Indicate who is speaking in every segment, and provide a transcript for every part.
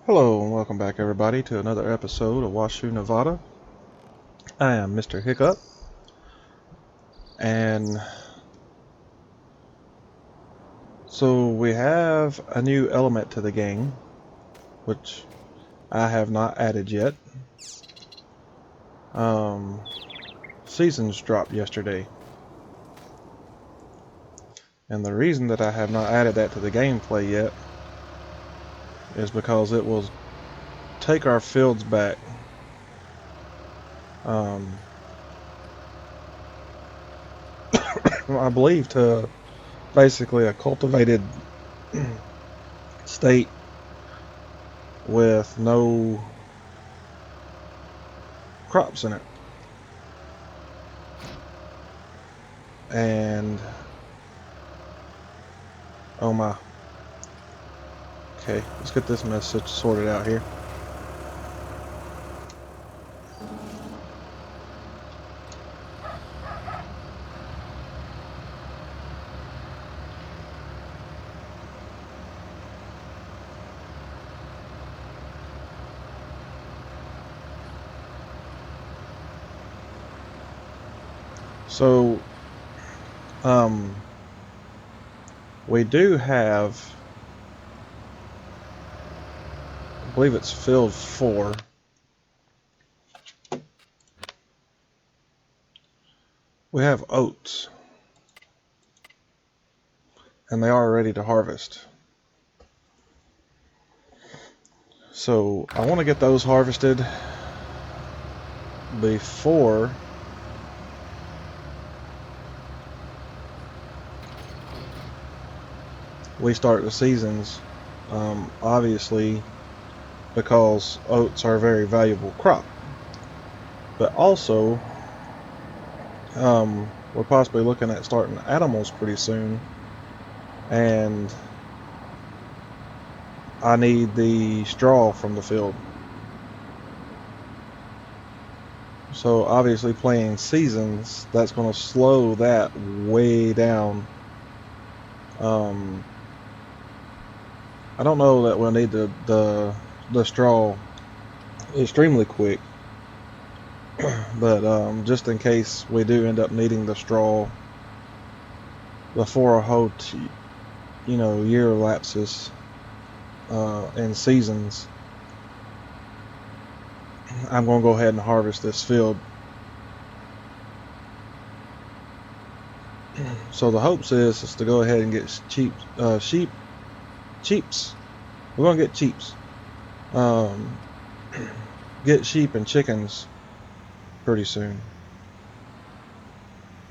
Speaker 1: Hello and welcome back everybody to another episode of Washoe, Nevada. I am Mr. Hiccup, and so we have a new element to the game, which I have not added yet. Seasons dropped yesterday, and the reason that I have not added that to the gameplay yet is because it will take our fields back. I believe to basically a cultivated state with no crops in it. And oh my. Okay, let's get this message sorted out here. So, we do have, I believe it's field 4. We have oats, and they are ready to harvest. So, I want to get those harvested before we start the seasons, obviously because oats are a very valuable crop. But also, we're possibly looking at starting animals pretty soon, and I need the straw from the field. So obviously playing seasons, that's going to slow that way down. I don't know that we'll need the straw extremely quick, but just in case we do end up needing the straw before a whole year lapses in seasons, I'm going to go ahead and harvest this field. So the hopes is to go ahead and get sheeps. We're going to get sheeps. Get sheep and chickens pretty soon.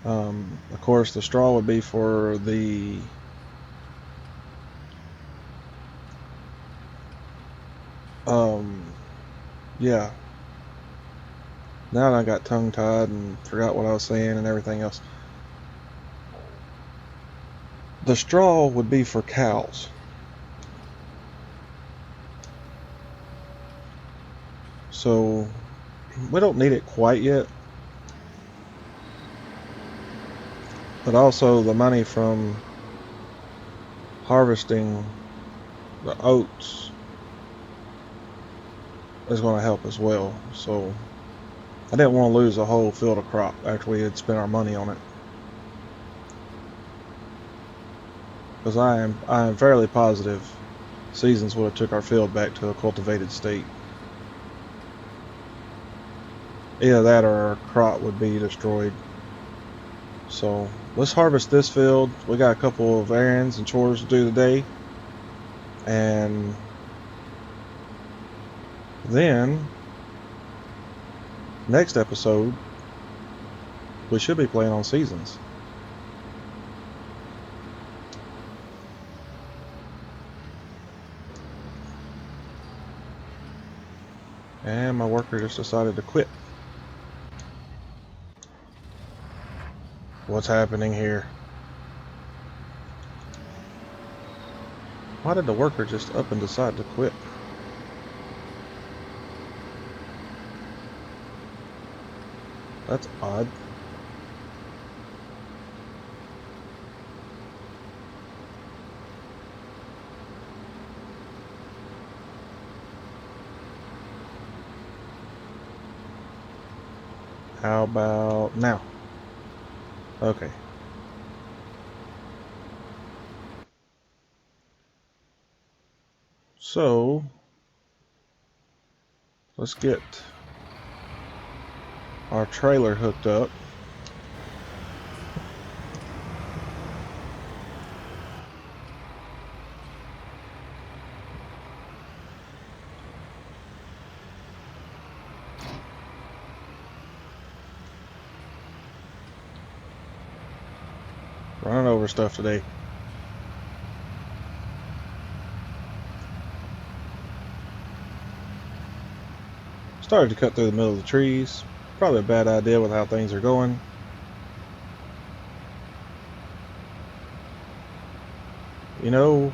Speaker 1: Of course, the straw would be for the yeah. Now I got tongue-tied and forgot what I was saying and everything else. The straw would be for cows. So we don't need it quite yet. But also the money from harvesting the oats is going to help as well. So I didn't want to lose a whole field of crop after we had spent our money on it. Because I am fairly positive seasons would have took our field back to a cultivated state. Either that or our crop would be destroyed. So let's harvest this field. We got a couple of errands and chores to do today. And then next episode we should be playing on seasons. And my worker just decided to quit. What's happening here? Why did the worker just up and decide to quit? That's odd. How about now? Okay. So let's get our trailer hooked up. Running over stuff today. Started to cut through the middle of the trees. Probably a bad idea with how things are going. You know,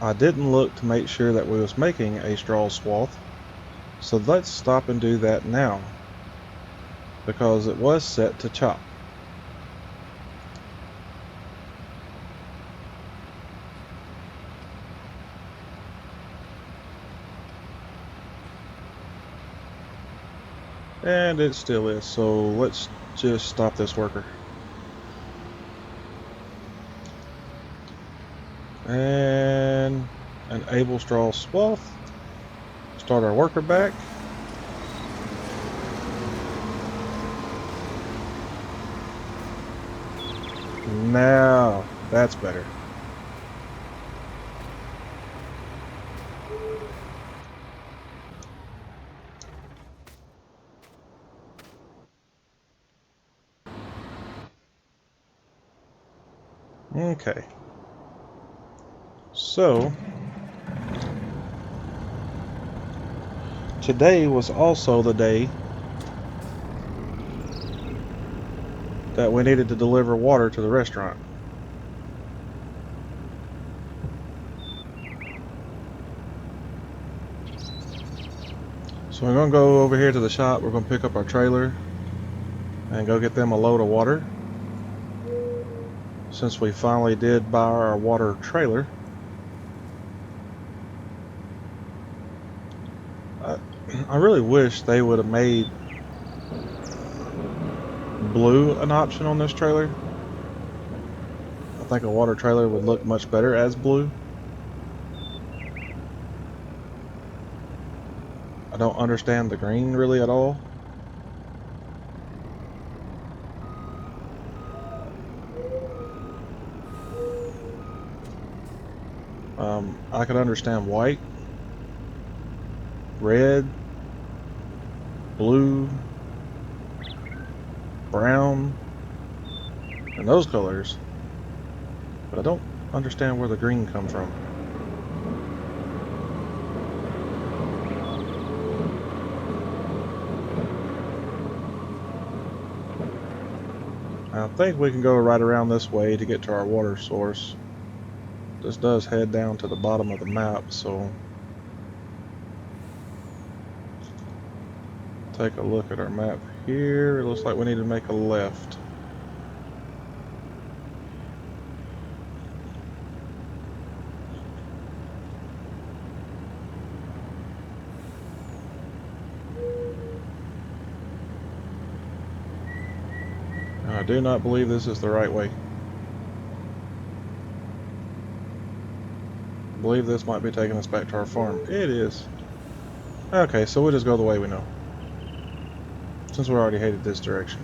Speaker 1: I didn't look to make sure that we was making a straw swath. So let's stop and do that now. Because it was set to chop. And it still is, so let's just stop this worker. And enable straw swath. Start our worker back. Now, that's better. Okay. So, today was also the day that we needed to deliver water to the restaurant. So we're going to go over here to the shop. We're going to pick up our trailer and go get them a load of water. Since we finally did buy our water trailer. I really wish they would have made blue an option on this trailer. I think a water trailer would look much better as blue. I don't understand the green really at all. I could understand white, red, blue, brown, and those colors, but I don't understand where the green comes from. I think we can go right around this way to get to our water source. This does head down to the bottom of the map, so take a look at our map here. It looks like we need to make a left. I do not believe this is the right way. I believe this might be taking us back to our farm. It is. Okay, so we'll just go the way we know, since we're already headed this direction.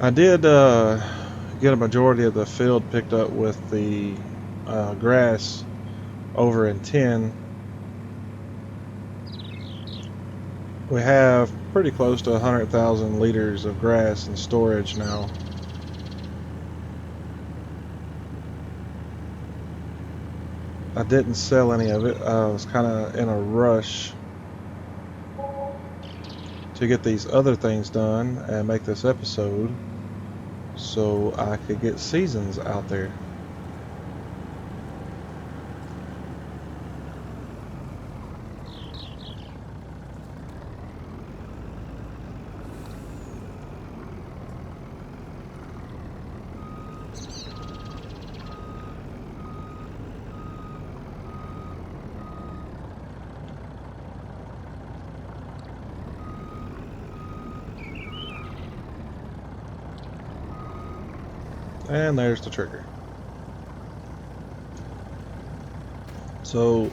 Speaker 1: I did get a majority of the field picked up with the grass over in 10. We have pretty close to 100,000 liters of grass in storage now. I didn't sell any of it. I was kind of in a rush to get these other things done and make this episode so I could get seasons out there. And there's the trigger. So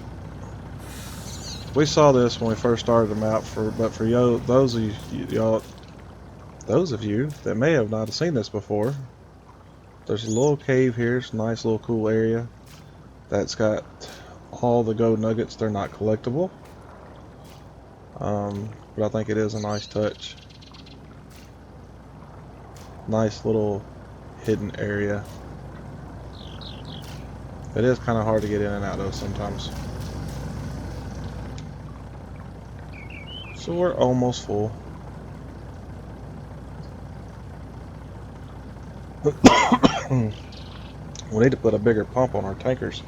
Speaker 1: we saw this when we first started the map, but for those of you that may have not seen this before, there's a little cave here. It's a nice little cool area that's got all the gold nuggets. They're not collectible, but I think it is a nice touch. Nice little hidden area. It is kind of hard to get in and out of sometimes. So we're almost full. We need to put a bigger pump on our tankers.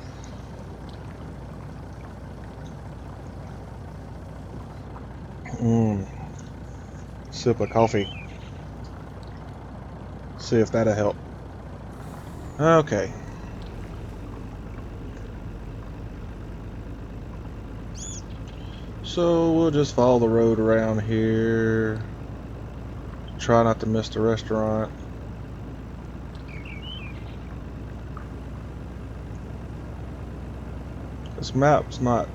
Speaker 1: Sip of coffee. See if that'll help. Okay. So we'll just follow the road around here. Try not to miss the restaurant. This map's not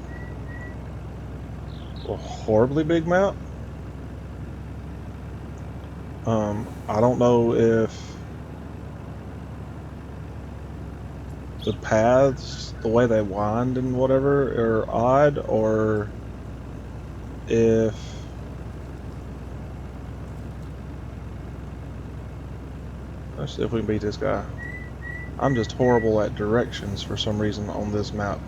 Speaker 1: a horribly big map. I don't know if the paths, the way they wind and whatever, are odd, or if let's see if we can beat this guy. I'm just horrible at directions for some reason on this map.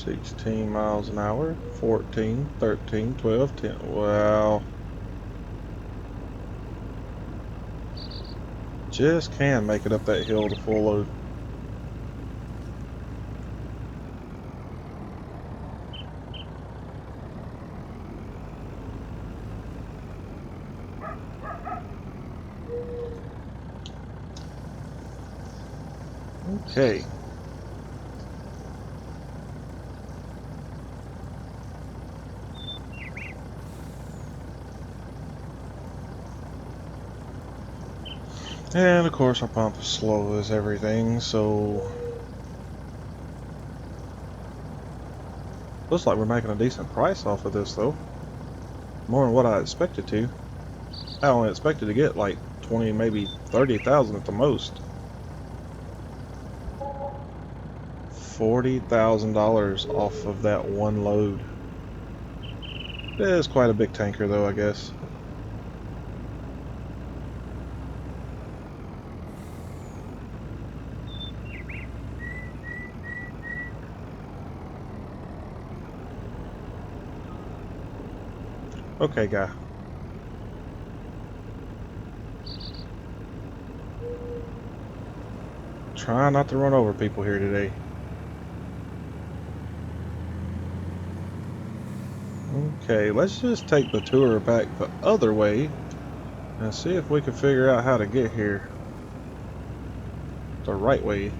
Speaker 1: $16 miles an hour, 14, 13, 12, 10. Wow. Just can make it up that hill to full load. Okay. And of course our pump is slow as everything, so looks like we're making a decent price off of this though. More than what I expected to. I only expected to get like 20, maybe 30,000 at the most. $40,000 off of that one load. It is quite a big tanker though, I guess. Okay, guy. Try not to run over people here today. Okay, let's just take the tour back the other way and see if we can figure out how to get here the right way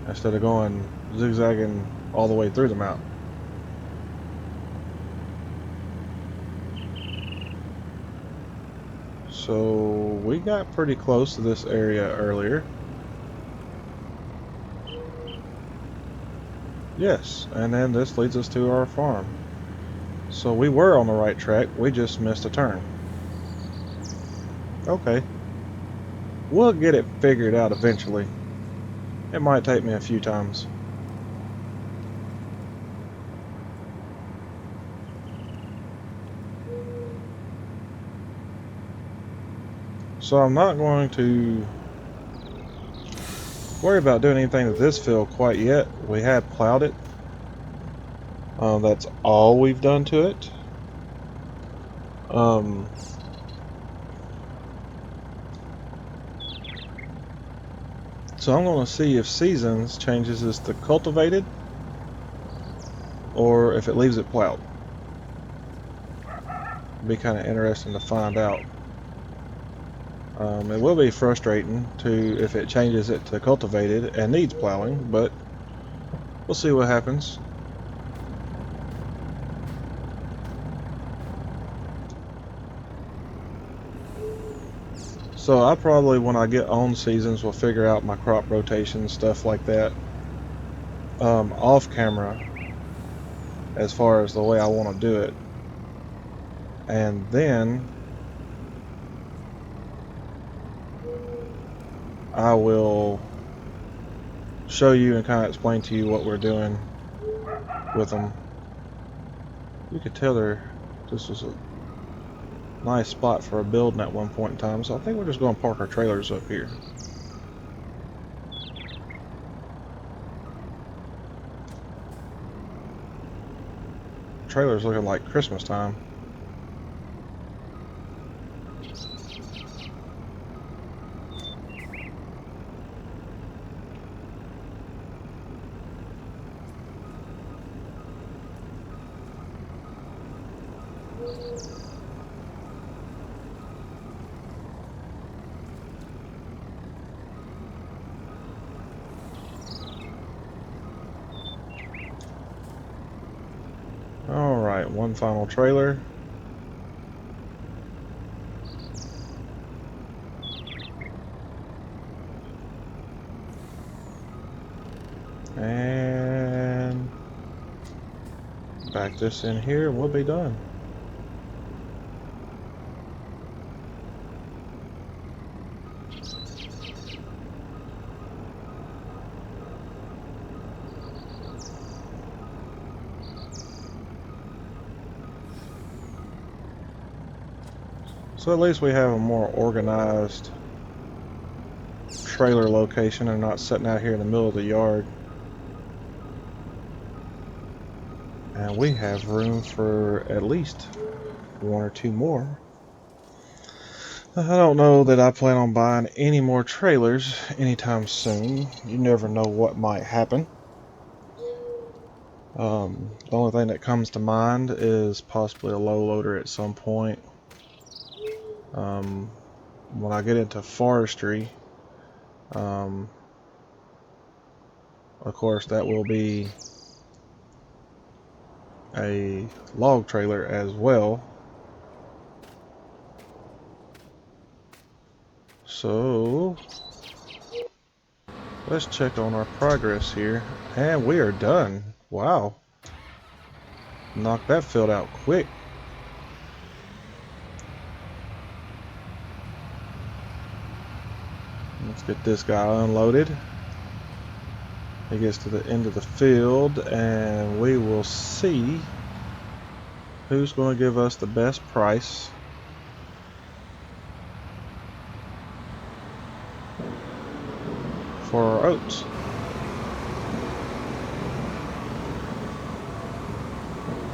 Speaker 1: instead of going zigzagging all the way through the map. So we got pretty close to this area earlier. Yes, and then this leads us to our farm. So we were on the right track, we just missed a turn. Okay. We'll get it figured out eventually. It might take me a few times. So I'm not going to worry about doing anything to this field quite yet. We have plowed it. That's all we've done to it. So I'm going to see if seasons changes this to cultivated or if it leaves it plowed. Be kind of interesting to find out. It will be frustrating to if it changes it to cultivated and needs plowing, but we'll see what happens. So I probably, when I get on seasons, will figure out my crop rotation, stuff like that, off camera, as far as the way I want to do it. And then I will show you and kind of explain to you what we're doing with them. You could tell this was a nice spot for a building at one point in time, so I think we're just going to park our trailers up here. Trailers looking like Christmas time. Alright, one final trailer. And back this in here and we'll be done. So at least we have a more organized trailer location and not sitting out here in the middle of the yard. And we have room for at least one or two more. I don't know that I plan on buying any more trailers anytime soon. You never know what might happen. The only thing that comes to mind is possibly a low loader at some point. When I get into forestry, of course that will be a log trailer as well. So let's check on our progress here, and we are done. Wow, knocked that field out quick. Let's get this guy unloaded. He gets to the end of the field and we will see who's going to give us the best price for our oats.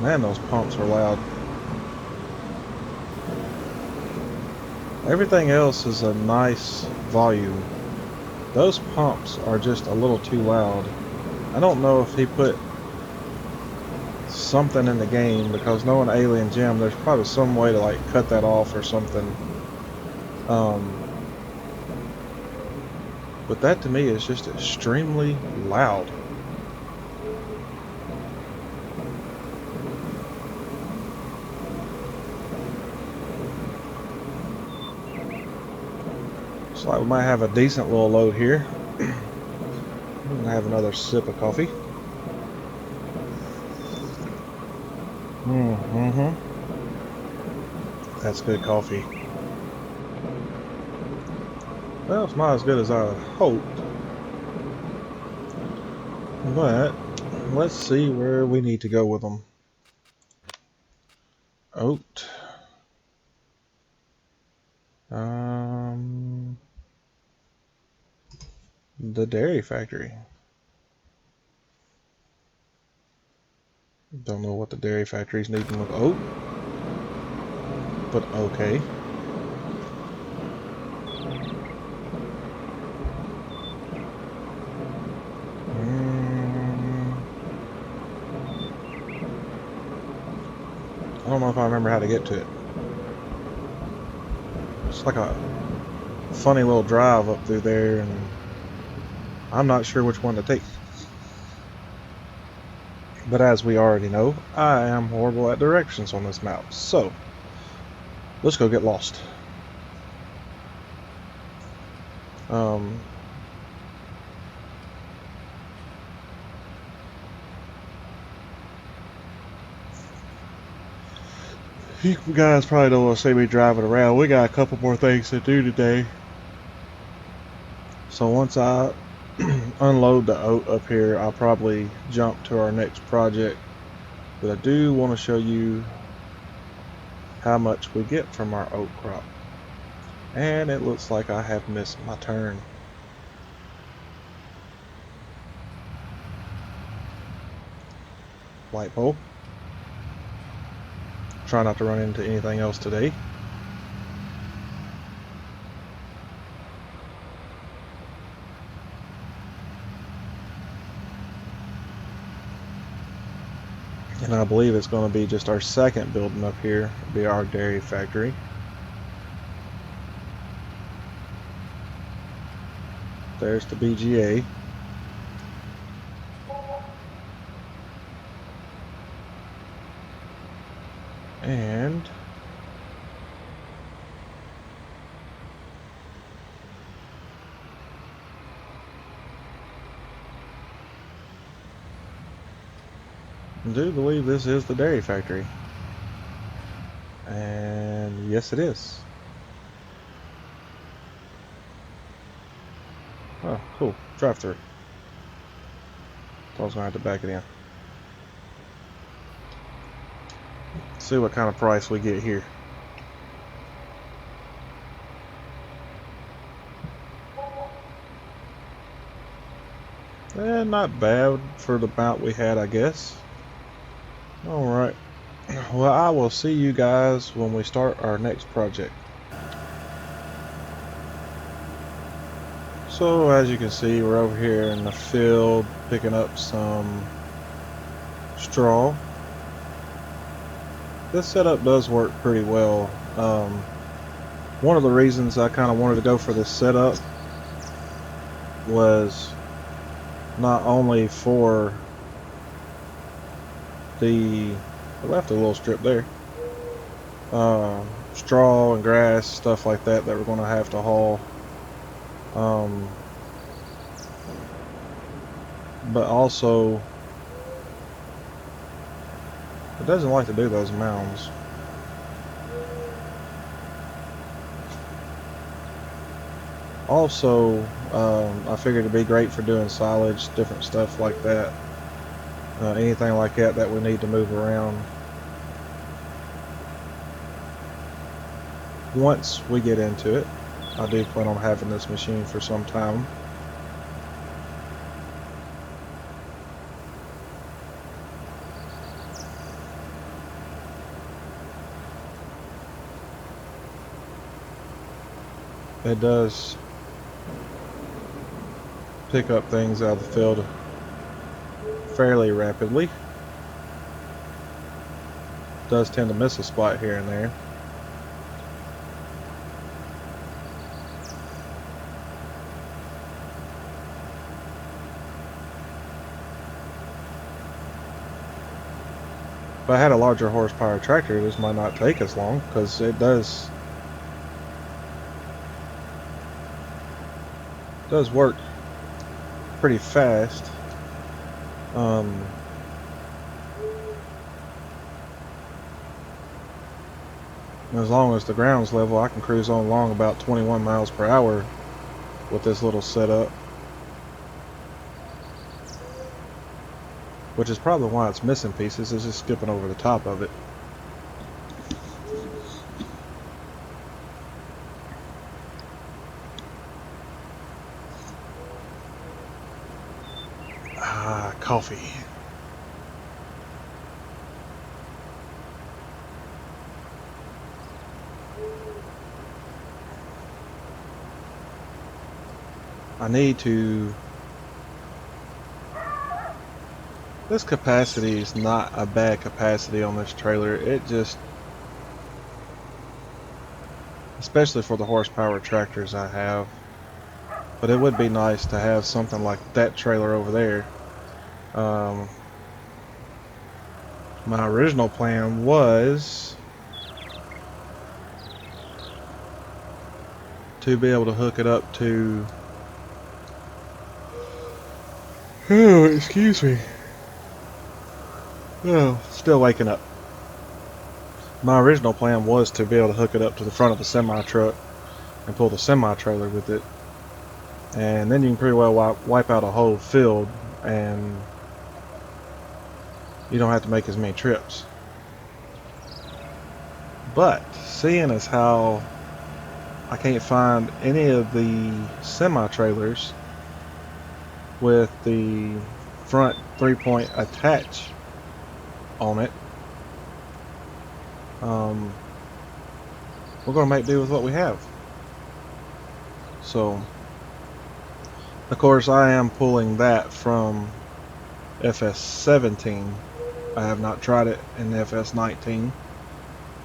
Speaker 1: Man, those pumps are loud. Everything else is a nice volume. Those pumps are just a little too loud. I don't know if he put something in the game, because knowing Alien Jim, there's probably some way to like cut that off or something. But that to me is just extremely loud. Looks like we might have a decent little load here. I'm gonna have another sip of coffee. That's good coffee. Well, it's not as good as I hoped. But let's see where we need to go with them. Oat. The dairy factory. Don't know what the dairy factory's needing with oat, but okay. I don't know if I remember how to get to it. It's like a funny little drive up through there, and I'm not sure which one to take. But as we already know, I am horrible at directions on this map, so let's go get lost. You guys probably don't want to see me driving around. We got a couple more things to do today. So once I unload the oat up here, I'll probably jump to our next project. But I do want to show you how much we get from our oat crop. And it looks like I have missed my turn. Light pole. Try not to run into anything else today. And I believe it's going to be just our second building up here. It'll be our dairy factory. There's the BGA. And I do believe this is the dairy factory. And yes, it is. Oh, cool. Drive through. I was going to have to back it in. See what kind of price we get here. Not bad for the amount we had, I guess. Alright. Well, I will see you guys when we start our next project. So, as you can see, we're over here in the field picking up some straw. This setup does work pretty well. One of the reasons I kind of wanted to go for this setup was not only for I left a little strip there, straw and grass, stuff like that we're going to have to haul, but also it doesn't like to do those mounds. Also, I figured it'd be great for doing silage, different stuff like that. Anything like that we need to move around. Once we get into it, I do plan on having this machine for some time. It does pick up things out of the field fairly rapidly. Does tend to miss a spot here and there. If I had a larger horsepower tractor, this might not take as long, because it does work pretty fast. As long as the ground's level, I can cruise on along about 21 miles per hour with this little setup, which is probably why it's missing pieces. It's just skipping over the top of it. Coffee. I need to... This capacity is not a bad capacity on this trailer. It just... especially for the horsepower tractors I have. But it would be nice to have something like that trailer over there. My original plan was to be able to hook it up to... Oh, excuse me. Oh, still waking up. My original plan was to be able to hook it up to the front of the semi-truck and pull the semi-trailer with it. And then you can pretty well wipe out a whole field and you don't have to make as many trips. But seeing as how I can't find any of the semi-trailers with the front 3-point attach on it, we're going to make do with what we have. So, of course, I am pulling that from FS17. I have not tried it in FS19,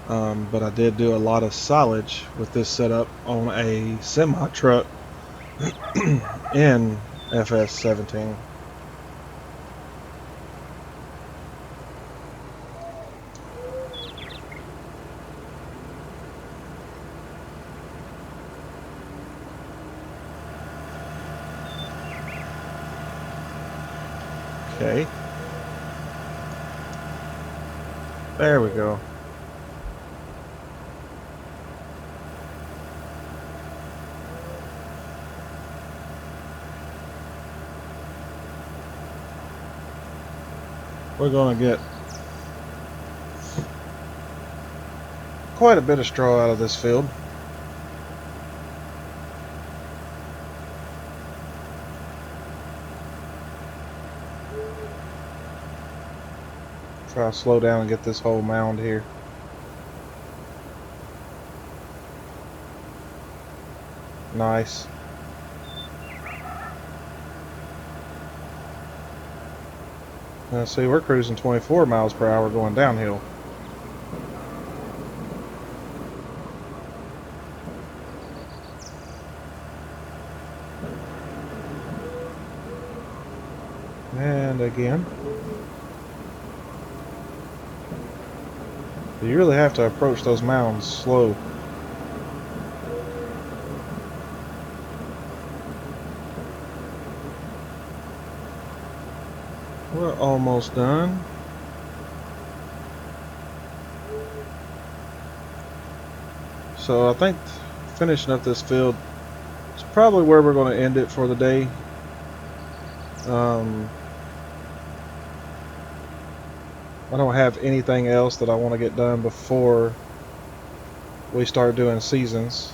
Speaker 1: but I did do a lot of silage with this setup on a semi-truck in FS17. Okay. There we go. We're going to get quite a bit of straw out of this field. Try to slow down and get this whole mound here. Nice. Now see, we're cruising 24 miles per hour going downhill. And again. You really have to approach those mounds slow. We're almost done. So I think finishing up this field is probably where we're going to end it for the day. I don't have anything else that I want to get done before we start doing seasons.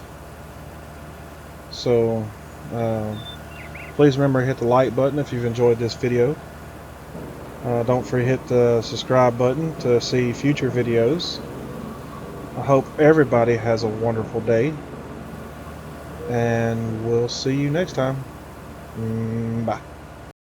Speaker 1: So please remember to hit the like button if you've enjoyed this video. Don't forget to hit the subscribe button to see future videos. I hope everybody has a wonderful day, and we'll see you next time. Bye.